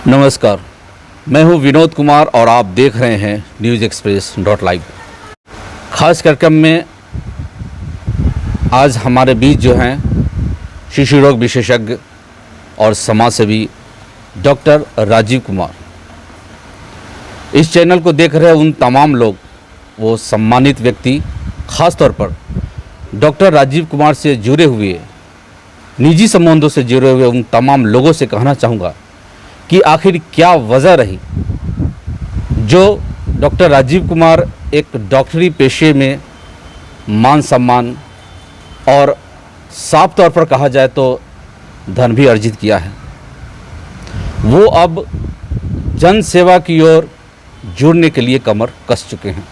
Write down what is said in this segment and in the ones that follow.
नमस्कार, मैं हूं विनोद कुमार और आप देख रहे हैं न्यूज़ एक्सप्रेस .लाइव। खास कार्यक्रम में आज हमारे बीच जो हैं शिशु रोग विशेषज्ञ और समाजसेवी डॉक्टर राजीव कुमार। इस चैनल को देख रहे उन तमाम लोग, वो सम्मानित व्यक्ति, खास तौर पर डॉक्टर राजीव कुमार से जुड़े हुए, निजी संबंधों से जुड़े हुए उन तमाम लोगों से कहना चाहूँगा कि आखिर क्या वजह रही जो डॉक्टर राजीव कुमार एक डॉक्टरी पेशे में मान सम्मान और साफ तौर पर कहा जाए तो धन भी अर्जित किया है, वो अब जन सेवा की ओर जुड़ने के लिए कमर कस चुके हैं।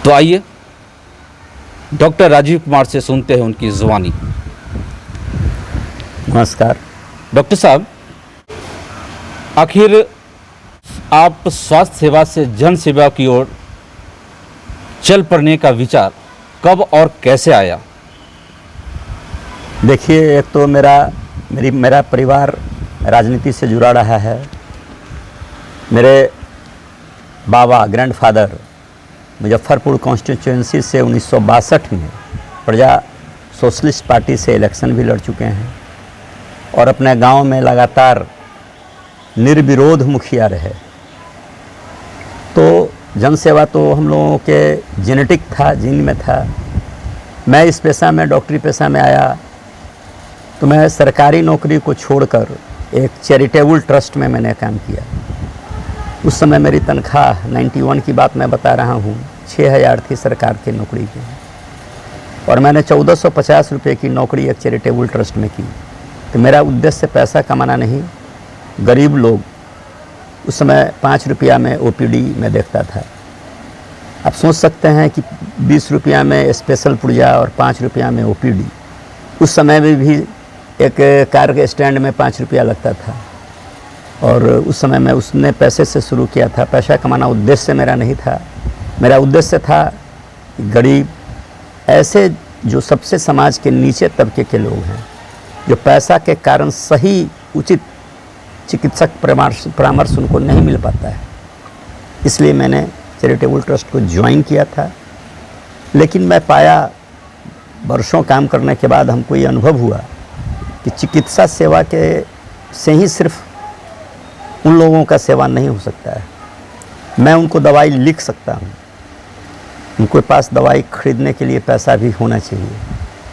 तो आइए डॉक्टर राजीव कुमार से सुनते हैं उनकी जुबानी। नमस्कार डॉक्टर साहब, आखिर आप स्वास्थ्य सेवा से जन सेवा की ओर चल पड़ने का विचार कब और कैसे आया? देखिए, एक तो मेरा परिवार राजनीति से जुड़ा रहा है। मेरे बाबा ग्रैंडफादर मुजफ्फरपुर कॉन्स्टिट्यूएंसी से 1962 में प्रजा सोशलिस्ट पार्टी से इलेक्शन भी लड़ चुके हैं और अपने गांव में लगातार निर्विरोध मुखिया रहे। तो जनसेवा तो हम लोगों के जेनेटिक था, जीन में था। मैं इस पेशा में, डॉक्टरी पेशा में आया तो मैं सरकारी नौकरी को छोड़कर एक चैरिटेबल ट्रस्ट में मैंने काम किया। उस समय मेरी तनख्वाह 91 की बात मैं बता रहा हूँ, 6000 थी सरकार की नौकरी की, और मैंने 1450 रुपये की नौकरी एक चैरिटेबल ट्रस्ट में की। तो मेरा उद्देश्य पैसा कमाना नहीं, गरीब लोग, उस समय 5 रुपया में ओपीडी में देखता था। आप सोच सकते हैं कि 20 रुपया में स्पेशल पुर्जा और 5 रुपया में ओपीडी। उस समय में भी एक कार के स्टैंड में 5 रुपया लगता था, और उस समय में उसने पैसे से शुरू किया था। पैसा कमाना उद्देश्य मेरा नहीं था। मेरा उद्देश्य था गरीब, ऐसे जो सबसे समाज के नीचे तबके के लोग हैं, जो पैसा के कारण सही उचित चिकित्सक परामर्श उनको नहीं मिल पाता है, इसलिए मैंने चैरिटेबल ट्रस्ट को ज्वाइन किया था। लेकिन मैं पाया, वर्षों काम करने के बाद हमको ये अनुभव हुआ कि चिकित्सा सेवा के से ही सिर्फ उन लोगों का सेवा नहीं हो सकता है। मैं उनको दवाई लिख सकता हूँ, उनके पास दवाई खरीदने के लिए पैसा भी होना चाहिए,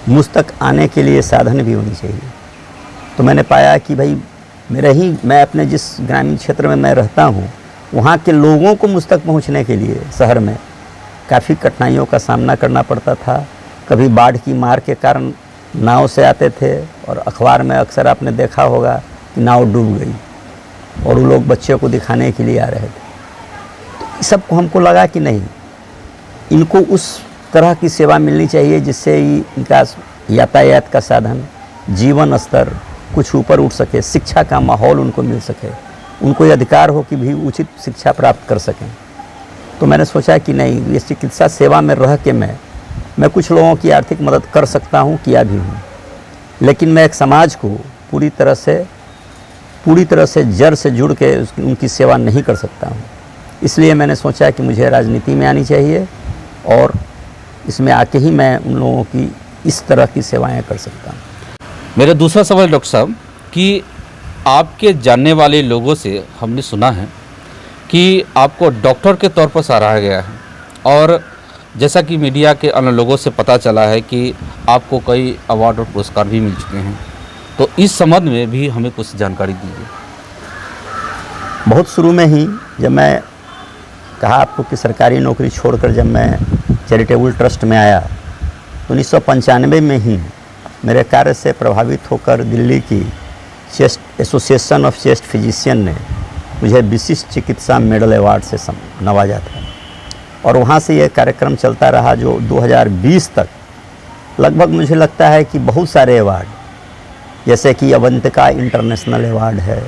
मुझ तक आने के लिए साधन भी होनी चाहिए। तो मैंने पाया कि भाई मैं अपने जिस ग्रामीण क्षेत्र में मैं रहता हूँ, वहाँ के लोगों को मुझ तक पहुँचने के लिए शहर में काफ़ी कठिनाइयों का सामना करना पड़ता था। कभी बाढ़ की मार के कारण नाव से आते थे, और अखबार में अक्सर आपने देखा होगा कि नाव डूब गई और वो लोग बच्चे को दिखाने के लिए आ रहे थे। तो सबको हमको लगा कि नहीं, इनको उस तरह की सेवा मिलनी चाहिए जिससे इनका यातायात का साधन, जीवन स्तर कुछ ऊपर उठ सके, शिक्षा का माहौल उनको मिल सके, उनको ये अधिकार हो कि भी उचित शिक्षा प्राप्त कर सकें। तो मैंने सोचा कि नहीं, ये चिकित्सा सेवा में रह के मैं कुछ लोगों की आर्थिक मदद कर सकता हूँ, किया भी हूँ। लेकिन मैं एक समाज को पूरी तरह से जड़ से जुड़ के उनकी सेवा नहीं कर सकता हूँ। इसलिए मैंने सोचा कि मुझे राजनीति में आनी चाहिए और इसमें आके ही मैं उन लोगों की इस तरह की सेवाएं कर सकता हूँ। मेरा दूसरा सवाल डॉक्टर साहब कि आपके जानने वाले लोगों से हमने सुना है कि आपको डॉक्टर के तौर पर सराहा गया है, और जैसा कि मीडिया के अन्य लोगों से पता चला है कि आपको कई अवार्ड और पुरस्कार भी मिल चुके हैं। तो इस संबंध में भी हमें कुछ जानकारी दीजिए। बहुत शुरू में ही जब मैं कहा आपको कि सरकारी नौकरी छोड़कर जब मैं चैरिटेबल ट्रस्ट में आया, तो 1995 में ही मेरे कार्य से प्रभावित होकर दिल्ली की chest association of chest physician ने मुझे विशिष्ट चिकित्सा मेडल अवार्ड से नवाजा था, और वहाँ से ये कार्यक्रम चलता रहा जो 2020 तक। लगभग मुझे लगता है कि बहुत सारे अवार्ड, जैसे कि अवंतिका इंटरनेशनल अवार्ड है,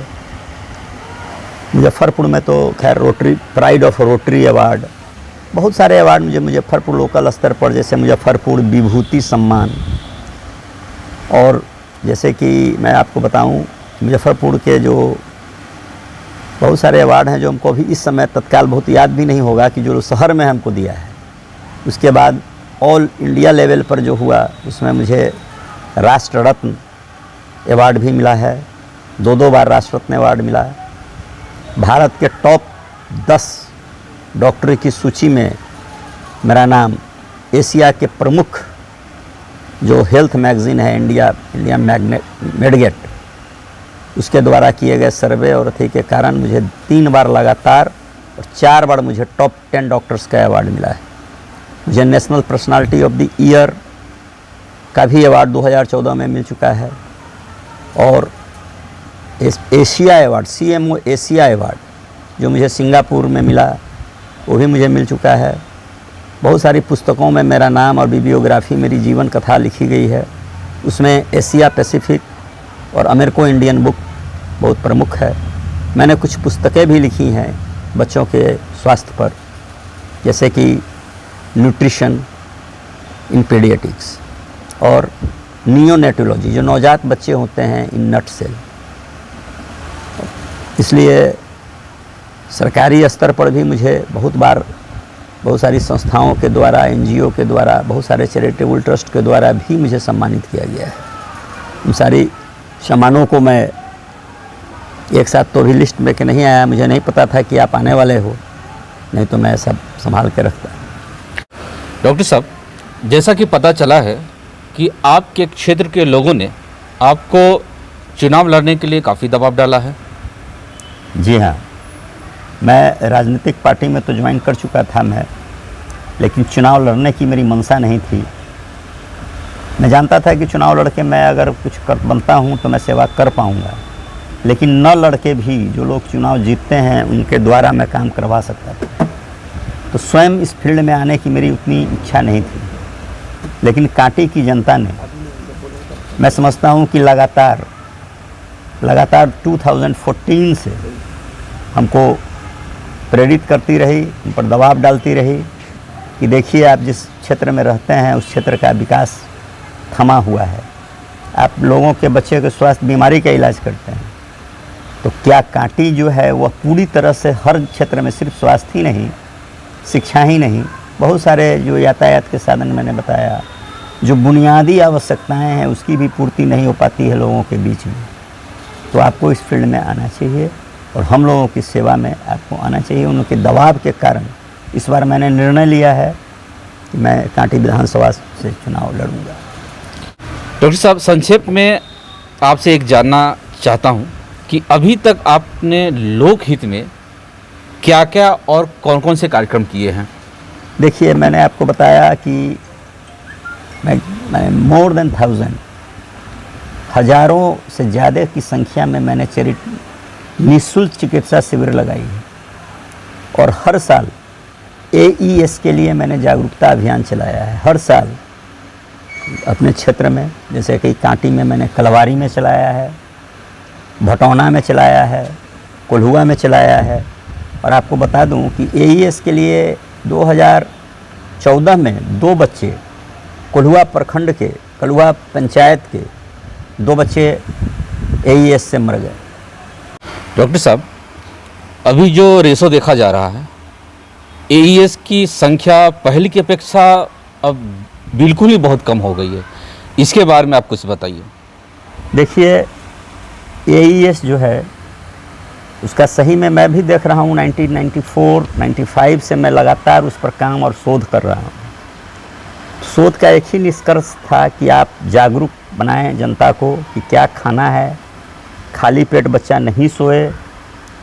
मुजफ्फरपुर में तो खैर rotary pride of rotary award, बहुत सारे अवार्ड मुझे मुजफ्फरपुर लोकल स्तर पर, जैसे मुजफ्फरपुर विभूति सम्मान, और जैसे कि मैं आपको बताऊं मुजफ्फरपुर के जो बहुत सारे अवार्ड हैं जो हमको अभी इस समय तत्काल बहुत याद भी नहीं होगा कि जो शहर में हमको दिया है। उसके बाद ऑल इंडिया लेवल पर जो हुआ उसमें मुझे राष्ट्र रत्न अवार्ड भी मिला है, 2 बार राष्ट्र रत्न अवार्ड मिला। भारत के टॉप 10 डॉक्टर की सूची में मेरा नाम एशिया के प्रमुख जो हेल्थ मैगज़ीन है इंडिया मेडगेट, उसके द्वारा किए गए सर्वे और अथी के कारण मुझे 3 बार लगातार और 4 बार मुझे टॉप 10 डॉक्टर्स का अवार्ड मिला है। मुझे national personality of the year का भी अवार्ड 2014 में मिल चुका है और Asia award CMO Asia award जो मुझे सिंगापुर में मिला वो भी मुझे मिल चुका है। बहुत सारी पुस्तकों में मेरा नाम और बिब्लियोग्राफी मेरी जीवन कथा लिखी गई है, उसमें एशिया पैसिफिक और अमेरिको इंडियन बुक बहुत प्रमुख है। मैंने कुछ पुस्तकें भी लिखी हैं बच्चों के स्वास्थ्य पर, जैसे कि न्यूट्रिशन इन पीडियाट्रिक्स और नियोनेटोलॉजी जो नवजात बच्चे होते हैं इन नटसेल। इसलिए सरकारी स्तर पर भी मुझे बहुत बार बहुत सारी संस्थाओं के द्वारा, NGO के द्वारा, बहुत सारे चैरिटेबल ट्रस्ट के द्वारा भी मुझे सम्मानित किया गया है। उन सारी सम्मानों को मैं एक साथ तो भी लिस्ट में के नहीं आया, मुझे नहीं पता था कि आप आने वाले हो, नहीं तो मैं सब संभाल के रखता। डॉक्टर साहब, जैसा कि पता चला है कि आपके क्षेत्र के लोगों ने आपको चुनाव लड़ने के लिए काफ़ी दबाव डाला है। जी हाँ, मैं राजनीतिक पार्टी में तो ज्वाइन कर चुका था मैं, लेकिन चुनाव लड़ने की मेरी मंशा नहीं थी। मैं जानता था कि चुनाव लड़के मैं अगर कुछ कर बनता हूँ तो मैं सेवा कर पाऊँगा, लेकिन न लड़के भी जो लोग चुनाव जीतते हैं उनके द्वारा मैं काम करवा सकता था। तो स्वयं इस फील्ड में आने की मेरी उतनी इच्छा नहीं थी, लेकिन कांटी की जनता ने, मैं समझता हूँ कि लगातार 2014 से हमको प्रेरित करती रही, उन पर दबाव डालती रही कि देखिए आप जिस क्षेत्र में रहते हैं उस क्षेत्र का विकास थमा हुआ है, आप लोगों के बच्चे के स्वास्थ्य बीमारी का इलाज करते हैं, तो क्या कांटी जो है वह पूरी तरह से हर क्षेत्र में, सिर्फ स्वास्थ्य ही नहीं, शिक्षा ही नहीं, बहुत सारे जो यातायात के साधन मैंने बताया, जो बुनियादी आवश्यकताएं हैं उसकी भी पूर्ति नहीं हो पाती है लोगों के बीच में। तो आपको इस फील्ड में आना चाहिए और हम लोगों की सेवा में आपको आना चाहिए। उनके दबाव के कारण इस बार मैंने निर्णय लिया है कि मैं कांटी विधानसभा से चुनाव लड़ूंगा। डॉक्टर साहब, संक्षेप में आपसे एक जानना चाहता हूं कि अभी तक आपने लोकहित में क्या क्या और कौन कौन से कार्यक्रम किए हैं? देखिए, मैंने आपको बताया कि मैं मोर देन 1000 हज़ारों से ज़्यादा की संख्या में मैंने निःशुल्क चिकित्सा शिविर लगाई है और हर साल AES के लिए मैंने जागरूकता अभियान चलाया है। हर साल अपने क्षेत्र में, जैसे कि कांटी में मैंने कलवारी में चलाया है, भटौना में चलाया है, कोल्हुआ में चलाया है। और आपको बता दूं कि AES के लिए 2014 में 2 बच्चे कोल्हुआ प्रखंड के, कोल्हुआ पंचायत के 2 बच्चे AES से मर गए। डॉक्टर साहब, अभी जो रेशो देखा जा रहा है, AES की संख्या पहले की अपेक्षा अब बिल्कुल ही बहुत कम हो गई है, इसके बारे में आप कुछ बताइए। देखिए, AES जो है उसका सही में मैं भी देख रहा हूँ 1994-95 से मैं लगातार उस पर काम और शोध कर रहा हूँ। शोध का एक ही निष्कर्ष था कि आप जागरूक बनाएं जनता को कि क्या खाना है, खाली पेट बच्चा नहीं सोए,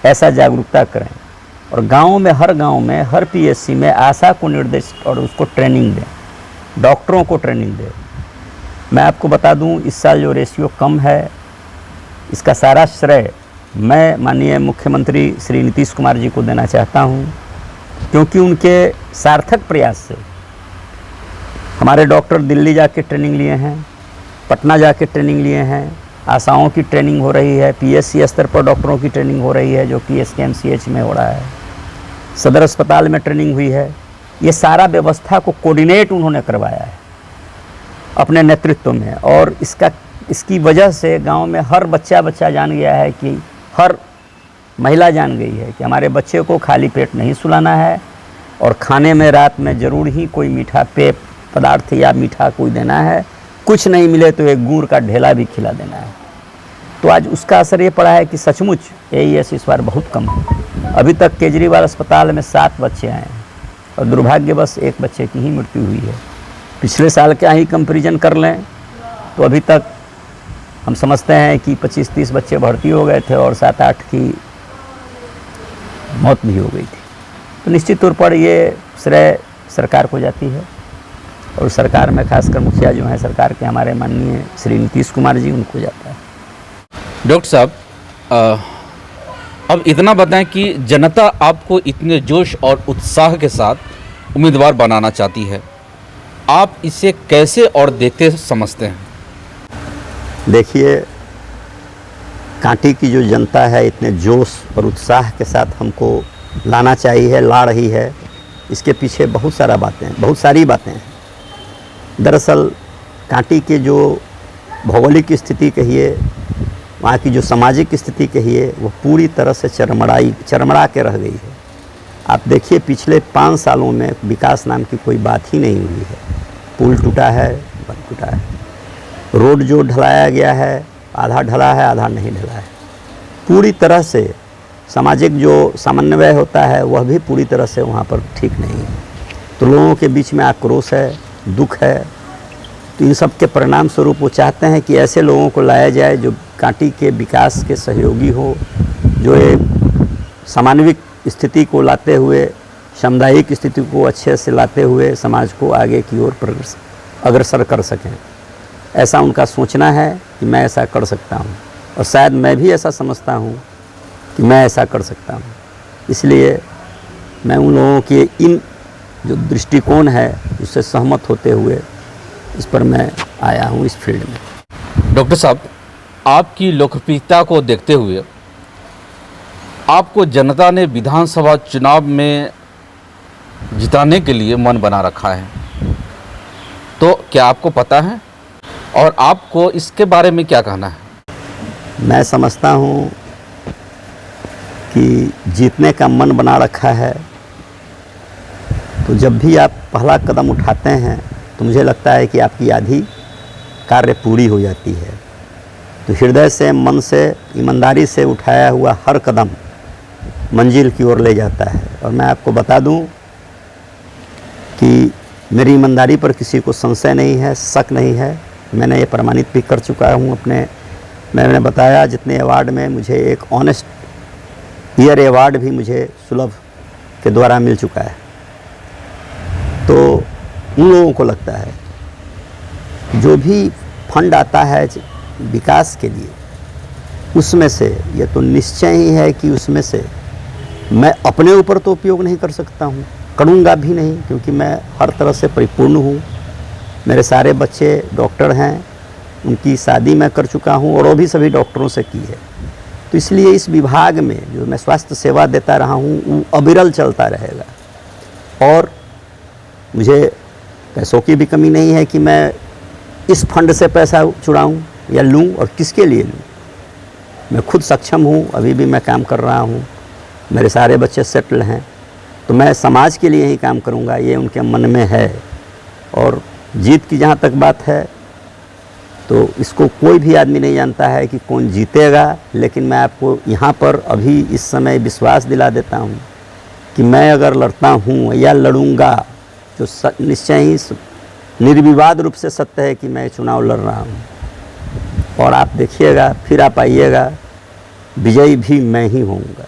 ऐसा जागरूकता करें। और गाँव में, हर PSC में आशा को निर्देश और उसको ट्रेनिंग दें, डॉक्टरों को ट्रेनिंग दें। मैं आपको बता दूं, इस साल जो रेशियो कम है इसका सारा श्रेय मैं माननीय मुख्यमंत्री श्री नीतीश कुमार जी को देना चाहता हूं, क्योंकि उनके सार्थक प्रयास से हमारे डॉक्टर दिल्ली जाके ट्रेनिंग लिए हैं, पटना जाके ट्रेनिंग लिए हैं, आशाओं की ट्रेनिंग हो रही है, PSC स्तर पर डॉक्टरों की ट्रेनिंग हो रही है जो कि SKMCH में हो रहा है, सदर अस्पताल में ट्रेनिंग हुई है। ये सारा व्यवस्था को कोऑर्डिनेट उन्होंने करवाया है अपने नेतृत्व में, और इसका इसकी वजह से गांव में हर बच्चा जान गया है कि हर महिला जान गई है कि हमारे बच्चे को खाली पेट नहीं सुलाना है और खाने में रात में ज़रूर ही कोई मीठा पेय पदार्थ या मीठा कोई देना है। कुछ नहीं मिले तो एक गुड़ का ढेला भी खिला देना है। तो आज उसका असर ये पड़ा है कि सचमुच AES इस बार बहुत कम है। अभी तक केजरीवाल अस्पताल में 7 बच्चे आए हैं और दुर्भाग्यवश एक बच्चे की ही मृत्यु हुई है। पिछले साल का ही कंपैरिजन कर लें तो अभी तक हम समझते हैं कि 25-30 बच्चे भर्ती हो गए थे और 7-8 की मौत भी हो गई थी। तो निश्चित तौर पर ये श्रेय सरकार को जाती है और सरकार में खासकर मुखिया जो हैं सरकार के हमारे माननीय श्री नीतीश कुमार जी, उनको जाता है। डॉक्टर साहब, अब इतना बताएं कि जनता आपको इतने जोश और उत्साह के साथ उम्मीदवार बनाना चाहती है, आप इसे कैसे और देखते समझते हैं? देखिए, कांटी की जो जनता है इतने जोश और उत्साह के साथ हमको लाना चाहिए, ला रही है, इसके पीछे बहुत सारी बातें हैं। दरअसल कांटी के जो भौगोलिक स्थिति कहिए, वहाँ की जो सामाजिक स्थिति कहिए, वो पूरी तरह से चरमरा के रह गई है। आप देखिए, पिछले 5 सालों में विकास नाम की कोई बात ही नहीं हुई है। पुल टूटा है, बंद टूटा है, रोड जो ढलाया गया है आधा ढला है, आधा नहीं ढला है। पूरी तरह से सामाजिक जो समन्वय होता है वह भी पूरी तरह से वहाँ पर ठीक नहीं है। तो लोगों के बीच में आक्रोश है, दुख है। तो इन सब के परिणाम स्वरूप वो चाहते हैं कि ऐसे लोगों को लाया जाए जो कांटी के विकास के सहयोगी हो, जो एक सामान्विक स्थिति को लाते हुए, सामुदायिक स्थिति को अच्छे से लाते हुए समाज को आगे की ओर अग्रसर कर सकें। ऐसा उनका सोचना है कि मैं ऐसा कर सकता हूँ और शायद मैं भी ऐसा समझता हूँ कि मैं ऐसा कर सकता हूँ। इसलिए मैं उन लोगों के इन जो दृष्टिकोण है उससे सहमत होते हुए इस पर मैं आया हूँ इस फील्ड में। डॉक्टर साहब, आपकी लोकप्रियता को देखते हुए आपको जनता ने विधानसभा चुनाव में जिताने के लिए मन बना रखा है, तो क्या आपको पता है और आपको इसके बारे में क्या कहना है? मैं समझता हूँ कि जीतने का मन बना रखा है, तो जब भी आप पहला कदम उठाते हैं तो मुझे लगता है कि आपकी आधी कार्य पूरी हो जाती है। तो हृदय से, मन से, ईमानदारी से उठाया हुआ हर कदम मंजिल की ओर ले जाता है। और मैं आपको बता दूं कि मेरी ईमानदारी पर किसी को संशय नहीं है, शक नहीं है। मैंने ये प्रमाणित भी कर चुका हूँ। मैंने बताया जितने अवार्ड में मुझे एक ऑनेस्ट ईयर अवार्ड भी मुझे सुलभ के द्वारा मिल चुका है। तो उन लोगों को लगता है जो भी फंड आता है विकास के लिए, उसमें से ये तो निश्चय ही है कि उसमें से मैं अपने ऊपर तो उपयोग नहीं कर सकता हूँ, करूँगा भी नहीं, क्योंकि मैं हर तरह से परिपूर्ण हूँ। मेरे सारे बच्चे डॉक्टर हैं, उनकी शादी मैं कर चुका हूँ और वो भी सभी डॉक्टरों से की है। तो इसलिए इस विभाग में जो मैं स्वास्थ्य सेवा देता रहा हूँ वो अविरल चलता रहेगा। और मुझे पैसों की भी कमी नहीं है कि मैं इस फंड से पैसा चुराऊँ या लूँ और किसके लिए लूँ। मैं खुद सक्षम हूँ, अभी भी मैं काम कर रहा हूँ, मेरे सारे बच्चे सेटल हैं, तो मैं समाज के लिए ही काम करूँगा, ये उनके मन में है। और जीत की जहाँ तक बात है तो इसको कोई भी आदमी नहीं जानता है कि कौन जीतेगा, लेकिन मैं आपको यहाँ पर अभी इस समय विश्वास दिला देता हूँ कि मैं अगर लड़ता हूँ या लड़ूंगा तो निश्चय ही निर्विवाद रूप से सत्य है कि मैं चुनाव लड़ रहा हूँ। और आप देखिएगा, फिर आप आइएगा, विजयी भी मैं ही होऊंगा।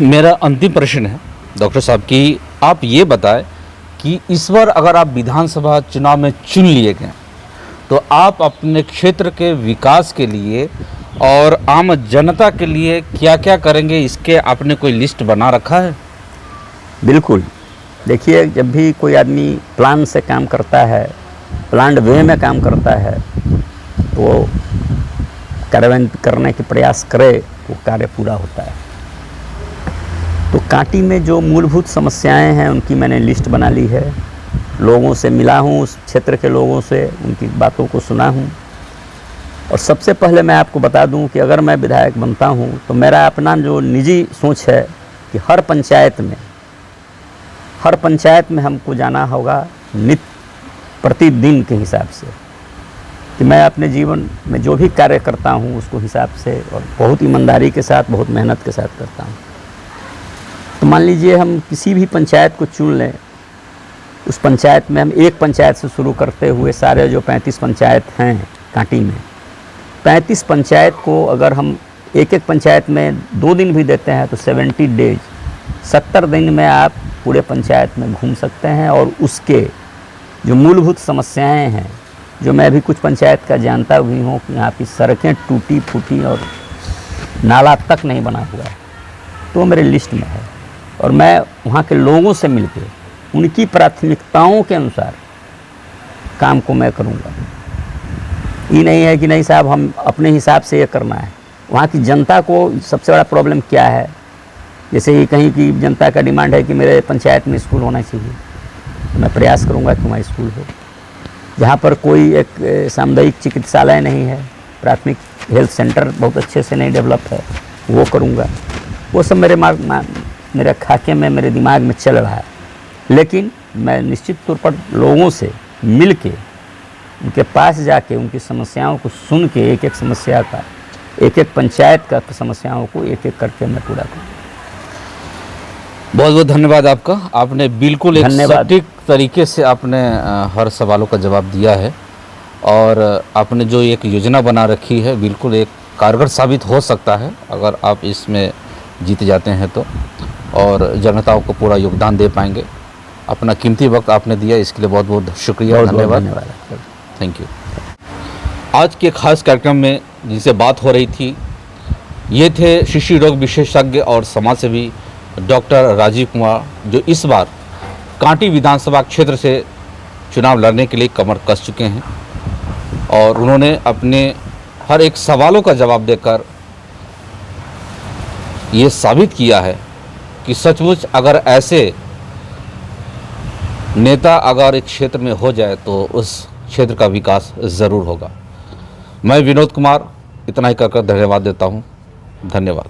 मेरा अंतिम प्रश्न है डॉक्टर साहब कि आप ये बताएं कि इस बार अगर आप विधानसभा चुनाव में चुन लिए गए तो आप अपने क्षेत्र के विकास के लिए और आम जनता के लिए क्या क्या करेंगे, इसके आपने कोई लिस्ट बना रखा है? बिल्कुल। देखिए, जब भी कोई आदमी प्लान से काम करता है, प्लान्ड वे में काम करता है, तो वो कार्यान्वयन करने के प्रयास करे वो कार्य पूरा होता है। तो कांटी में जो मूलभूत समस्याएं हैं उनकी मैंने लिस्ट बना ली है। लोगों से मिला हूँ, उस क्षेत्र के लोगों से उनकी बातों को सुना हूँ और सबसे पहले मैं आपको बता दूं कि अगर मैं विधायक बनता हूं तो मेरा अपना जो निजी सोच है कि हर पंचायत में हमको जाना होगा नित्य प्रतिदिन के हिसाब से, कि मैं अपने जीवन में जो भी कार्य करता हूं उसको हिसाब से और बहुत ईमानदारी के साथ, बहुत मेहनत के साथ करता हूं। तो मान लीजिए हम किसी भी पंचायत को चुन लें, उस पंचायत में हम एक पंचायत से शुरू करते हुए सारे जो 35 पंचायत हैं कांटी में, 35 पंचायत को अगर हम एक एक पंचायत में 2 दिन भी देते हैं तो 70 डेज, 70 दिन में आप पूरे पंचायत में घूम सकते हैं और उसके जो मूलभूत समस्याएं हैं, जो मैं भी कुछ पंचायत का जानता भी हूँ कि यहाँ की सड़कें टूटी फूटी और नाला तक नहीं बना हुआ है, तो मेरे लिस्ट में है। और मैं वहाँ के लोगों से मिलकर उनकी प्राथमिकताओं के अनुसार काम को मैं करूँगा। ये नहीं है कि नहीं साहब हम अपने हिसाब से ये करना है। वहाँ की जनता को सबसे बड़ा प्रॉब्लम क्या है, जैसे ही कहीं की जनता का डिमांड है कि मेरे पंचायत में स्कूल होना चाहिए, तो मैं प्रयास करूँगा कि वहाँ स्कूल हो। जहाँ पर कोई एक सामुदायिक चिकित्सालय नहीं है, प्राथमिक हेल्थ सेंटर बहुत अच्छे से नहीं डेवलप है, वो करूँगा। वो सब मेरे खाके में, मेरे दिमाग में चल रहा है। लेकिन मैं निश्चित तौर पर लोगों से मिल के, उनके पास जाके उनकी समस्याओं को सुन के, एक एक समस्या का, एक एक पंचायत का समस्याओं को एक एक करके मैं पूरा करूँ। बहुत बहुत धन्यवाद आपका। आपने बिल्कुल एक धन्यवाद। सटीक तरीके से आपने हर सवालों का जवाब दिया है और आपने जो एक योजना बना रखी है बिल्कुल एक कारगर साबित हो सकता है अगर आप इसमें जीत जाते हैं तो, और जनताओं को पूरा योगदान दे पाएंगे। अपना कीमती वक्त आपने दिया, इसके लिए बहुत बहुत शुक्रिया, धन्यवाद। Thank you. आज के खास कार्यक्रम में जिनसे बात हो रही थी, ये थे शिशु रोग विशेषज्ञ और समाजसेवी डॉक्टर राजीव कुमार, जो इस बार कांटी विधानसभा क्षेत्र से चुनाव लड़ने के लिए कमर कस चुके हैं और उन्होंने अपने हर एक सवालों का जवाब देकर ये साबित किया है कि सचमुच अगर ऐसे नेता अगर एक क्षेत्र में हो जाए तो उस क्षेत्र का विकास ज़रूर होगा। मैं विनोद कुमार इतना ही कहकर धन्यवाद देता हूँ। धन्यवाद।